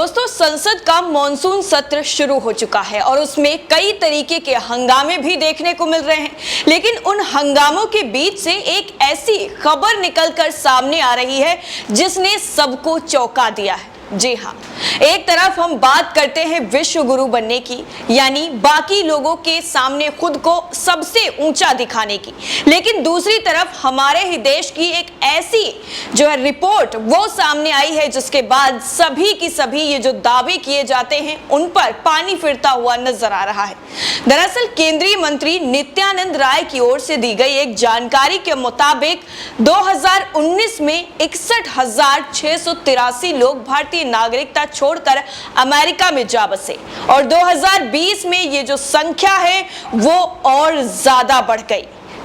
दोस्तों, संसद का मॉनसून सत्र शुरू हो चुका है और उसमें कई तरीके के हंगामे भी देखने को मिल रहे हैं। लेकिन उन हंगामों के बीच से एक ऐसी खबर निकलकर सामने आ रही है जिसने सबको चौंका दिया है। जी हाँ, एक तरफ हम बात करते हैं विश्व गुरु बनने की, यानी बाकी लोगों के सामने खुद को सबसे ऊंचा दिखाने की, लेकिन दूसरी तरफ हमारे ही देश की एक ऐसी जो है रिपोर्ट वो सामने आई है जिसके बाद सभी की सभी ये जो दावे किए जाते हैं उन पर पानी फिरता हुआ नजर आ रहा है। दरअसल केंद्रीय मंत्री नित्यानंद राय की ओर से दी गई एक जानकारी के मुताबिक 2019 में 61,683 लोग भारतीय नागरिकता छोड़कर अमेरिका में जा बसे और 2020 में ये जो संख्या है वो और ज्यादा बढ़ गई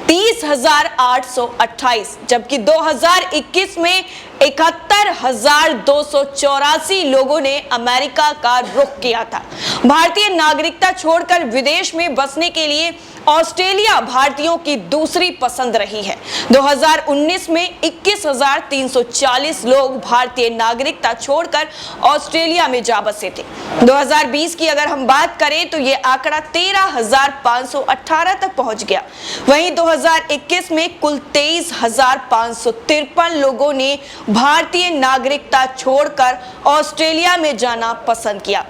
30,828, जबकि 2021 में 71,284 लोगों ने अमेरिका का रुख किया था। भारतीय नागरिकता छोड़कर विदेश में बसने के लिए ऑस्ट्रेलिया भारतीयों की दूसरी पसंद रही है। 2019 में 21,340 लोग भारतीय नागरिकता छोड़कर ऑस्ट्रेलिया में जा बसे थे। 2020 की अगर हम बात करें तो ये आंकड़ा 13,518 तक पहुंच गया। वहीं 2021 में कुल 23,553 लोगों ने भारतीय नागरिकता छोड़कर ऑस्ट्रेलिया में जाना पसंद किया।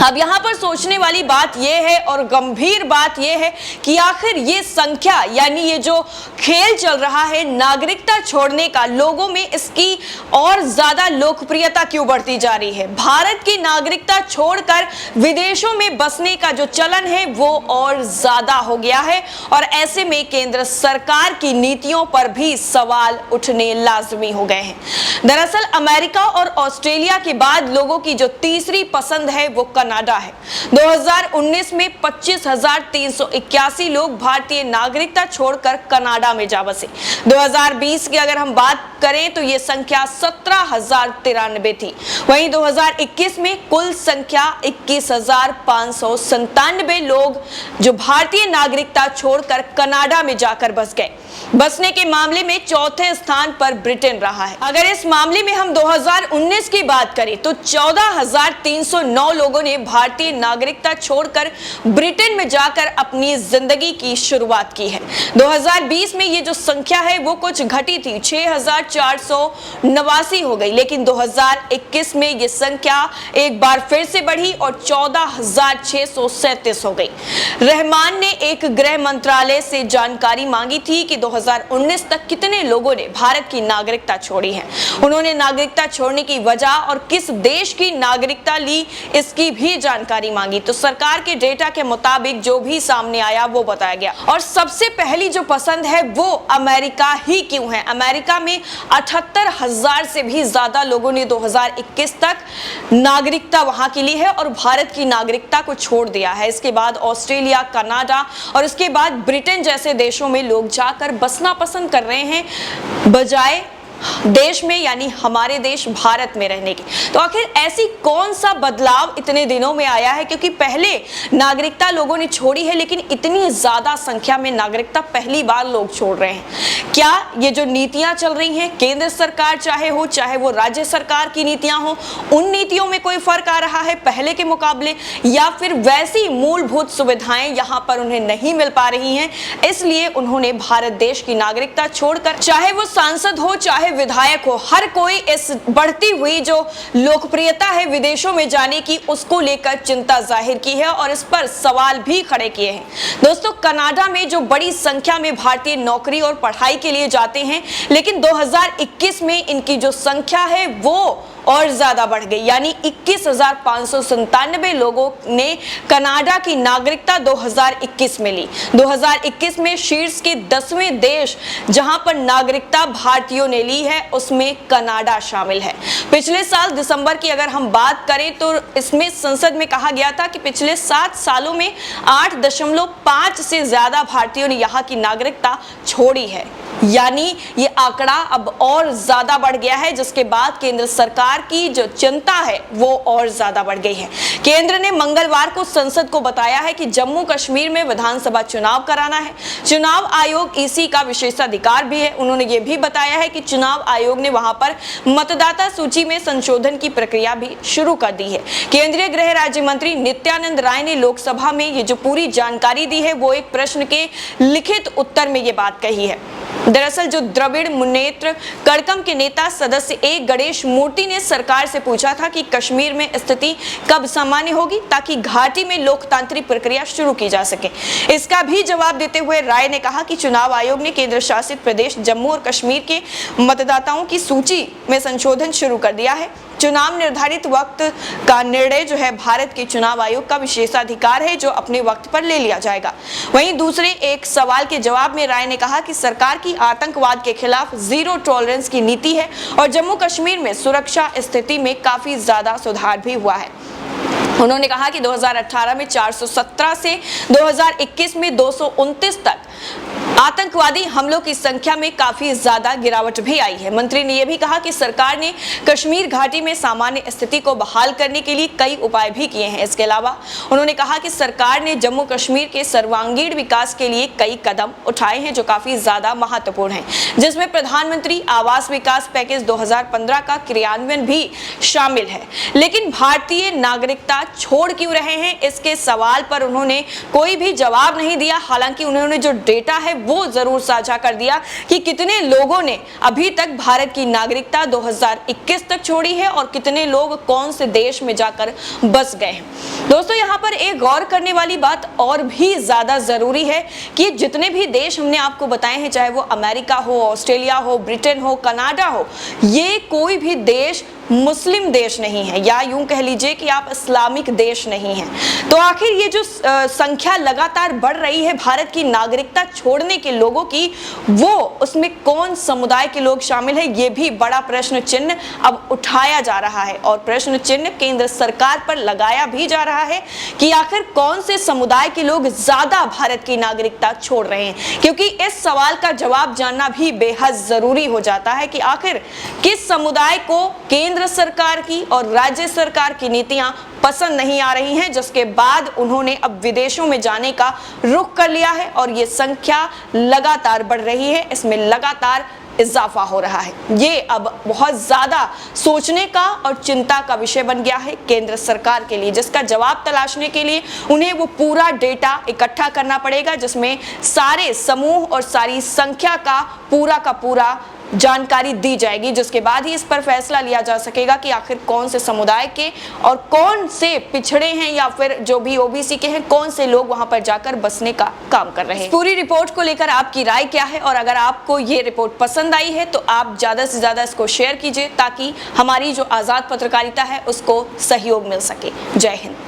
अब यहाँ पर सोचने वाली बात यह है और गंभीर बात यह है कि आखिर ये संख्या, यानी ये जो खेल चल रहा है नागरिकता छोड़ने का, लोगों में इसकी और ज्यादा लोकप्रियता क्यों बढ़ती जा रही है। भारत की नागरिकता छोड़कर विदेशों में बसने का जो चलन है वो और ज्यादा हो गया है और ऐसे में केंद्र सरकार की नीतियों पर भी सवाल उठने लाजमी हो गए हैं। दरअसल अमेरिका और ऑस्ट्रेलिया के बाद लोगों की जो तीसरी पसंद है वो कनाडा है। 2019 में 25,381 लोग भारतीय नागरिकता छोड़कर कनाडा में जा बसे। 2020 की अगर हम बात करें तो यह संख्या 17,093 थी। वहीं 2021 में कुल संख्या 21,597 लोग जो भारतीय नागरिकता छोड़कर कनाडा में जाकर बस गए। बसने के मामले में चौथे स्थान पर ब्रिटेन रहा है। अगर इस मामले में हम 2019 की बात करें तो 14,309 लोगों ने भारतीय नागरिकता छोड़कर ब्रिटेन में जाकर अपनी जिंदगी की शुरुआत की है। 2020 में ये जो संख्या है वो कुछ घटी थी, 6,489 हो गई, लेकिन 2021 में ये संख्या एक बार फिर से बढ़ी और 14,637 हो गई। रहमान ने एक गृह मंत्रालय से जानकारी मांगी थी कि 2019 तक कितने लोगों ने भारत की नागरिकता छोड़ी है। उन्होंने नागरिकता छोड़ने की वजह और किस देश की नागरिकता ली इसकी भी जानकारी मांगी, तो सरकार के डेटा के मुताबिक जो भी सामने आया वो बताया गया। और सबसे पहली जो पसंद है वो अमेरिका ही क्यों है। अमेरिका में 78,000 से भी ज्यादा लोगों ने 2021 तक नागरिकता वहां की ली है और भारत की नागरिकता को छोड़ दिया है। इसके बाद ऑस्ट्रेलिया, कनाडा और इसके बाद ब्रिटेन जैसे देशों में लोग जाकर बसना पसंद कर रहे हैं बजाय देश में, यानी हमारे देश भारत में रहने की। तो आखिर ऐसी कौन सा बदलाव इतने दिनों में आया है, क्योंकि पहले नागरिकता लोगों ने छोड़ी है लेकिन इतनी ज्यादा संख्या में नागरिकता पहली बार लोग छोड़ रहे हैं। क्या ये जो नीतियां चल रही हैं, केंद्र सरकार चाहे वो राज्य सरकार की नीतियां हो, उन नीतियों में कोई फर्क आ रहा है पहले के मुकाबले, या फिर वैसी मूलभूत सुविधाएं यहां पर उन्हें नहीं मिल पा रही हैं, इसलिए उन्होंने भारत देश की नागरिकता छोड़कर, चाहे वो सांसद हो चाहे विधायक हो, हर कोई इस बढ़ती हुई जो लोकप्रियता है विदेशों में जाने की उसको लेकर चिंता जाहिर की है और इस पर सवाल भी खड़े किए हैं। दोस्तों, कनाडा में जो बड़ी संख्या में भारतीय नौकरी और पढ़ाई के लिए जाते हैं, लेकिन 2021 में इनकी जो संख्या है वो और ज्यादा बढ़ गई, यानी 21,597 लोगों ने कनाडा की नागरिकता 2021 में ली। 2021 में शीर्ष के 10वें देश जहां पर नागरिकता भारतीयों ने ली है उसमें कनाडा शामिल है। पिछले साल दिसंबर की अगर हम बात करें तो इसमें संसद में कहा गया था कि पिछले 7 सालों में 8.5 से ज्यादा भारतीयों ने यहाँ की नागरिकता छोड़ी है। यानी ये आंकड़ा अब और ज्यादा बढ़ गया है, जिसके बाद केंद्र सरकार की जो चिंता है वो और ज्यादा बढ़ गई है। केंद्र ने मंगलवार को संसद को बताया है कि जम्मू कश्मीर में विधानसभा चुनाव कराना है। चुनाव आयोग इसी का विशेषाधिकार भी है। उन्होंने ये भी बताया है कि चुनाव आयोग ने वहां पर मतदाता सूची में संशोधन की प्रक्रिया भी शुरू कर दी है। केंद्रीय गृह राज्य मंत्री नित्यानंद राय ने लोकसभा में ये जो पूरी जानकारी दी है वो एक प्रश्न के लिखित उत्तर में ये बात कही है। दरअसल जो द्रविड़ मुन्नेत्र कड़कम के नेता सदस्य ए गणेश मूर्ति ने सरकार से पूछा था कि कश्मीर में स्थिति कब सामान्य होगी ताकि घाटी में लोकतांत्रिक प्रक्रिया शुरू की जा सके। इसका भी जवाब देते हुए राय ने कहा कि चुनाव आयोग ने केंद्र शासित प्रदेश जम्मू और कश्मीर के मतदाताओं की सूची में संशोधन शुरू कर दिया है। चुनाव निर्धारित वक्त का निर्णय जो है भारत के चुनाव आयोग का विशेषाधिकार है, जो अपने वक्त पर ले लिया जाएगा। वहीं दूसरे एक सवाल के जवाब में राय ने कहा कि सरकार की आतंकवाद के खिलाफ जीरो टॉलरेंस की नीति है और जम्मू कश्मीर में सुरक्षा स्थिति में काफी ज्यादा सुधार भी हुआ है। उन्होंने कहा कि 2018 में 417 से 2021 में 229 तक आतंकवादी हमलों की संख्या में काफी ज्यादा गिरावट भी आई है। मंत्री ने यह भी कहा कि सरकार ने कश्मीर घाटी में सामान्य स्थिति को बहाल करने के लिए कई उपाय भी किए हैं। इसके अलावा उन्होंने कहा कि सरकार ने जम्मू कश्मीर के सर्वांगीण विकास के लिए कई कदम उठाए हैं जो काफी ज्यादा महत्वपूर्ण हैं, जिसमें प्रधानमंत्री आवास विकास पैकेज 2015 का क्रियान्वयन भी शामिल है। लेकिन भारतीय नागरिकता छोड़ क्यों रहे हैं, इसके सवाल पर उन्होंने कोई भी जवाब नहीं दिया। हालांकि उन्होंने जो डेटा है वो जरूर साझा कर दिया कि कितने लोगों ने अभी तक भारत की नागरिकता 2021 तक छोड़ी है और कितने लोग कौन से देश में जाकर बस गए हैं। दोस्तों, यहाँ पर एक गौर करने वाली बात और भी ज्यादा जरूरी है कि जितने भी देश हमने आपको बताए हैं, चाहे वो अमेरिका हो, ऑस्ट्रेलिया हो, ब्रिटेन हो, कनाडा हो, ये कोई भी देश मुस्लिम देश नहीं है, या यूं कह लीजिए कि आप इस्लामिक देश नहीं है। तो आखिर ये जो संख्या लगातार बढ़ रही है भारत की नागरिकता छोड़ने के लोगों की, वो उसमें कौन समुदाय के लोग शामिल है, ये भी बड़ा प्रश्न चिन्ह अब उठाया जा रहा है। और प्रश्न चिन्ह केंद्र सरकार पर लगाया भी जा रहा है कि आखिर कौन से समुदाय के लोग ज्यादा भारत की नागरिकता छोड़ रहे हैं, क्योंकि इस सवाल का जवाब जानना भी बेहद जरूरी हो जाता है कि आखिर किस समुदाय को केंद्र सरकार की और राज्य सरकार की नीतियां पसंद नहीं आ रही हैं, जिसके बाद उन्होंने अब विदेशों में जाने का रुख कर लिया है और ये संख्या लगातार बढ़ रही है, इसमें लगातार इजाफा हो रहा है। ये अब बहुत ज्यादा सोचने का और चिंता का विषय बन गया है केंद्र सरकार के लिए, जिसका जवाब तलाशने के लिए उन्हें वो पूरा डेटा इकट्ठा करना पड़ेगा, जिसमें सारे समूह और सारी संख्या का पूरा जानकारी दी जाएगी, जिसके बाद ही इस पर फैसला लिया जा सकेगा कि आखिर कौन से समुदाय के और कौन से पिछड़े हैं या फिर जो भी ओबीसी के हैं, कौन से लोग वहां पर जाकर बसने का काम कर रहे हैं। पूरी रिपोर्ट को लेकर आपकी राय क्या है, और अगर आपको ये रिपोर्ट पसंद आई है तो आप ज्यादा से ज्यादा इसको शेयर कीजिए ताकि हमारी जो आजाद पत्रकारिता है उसको सहयोग मिल सके। जय हिंद।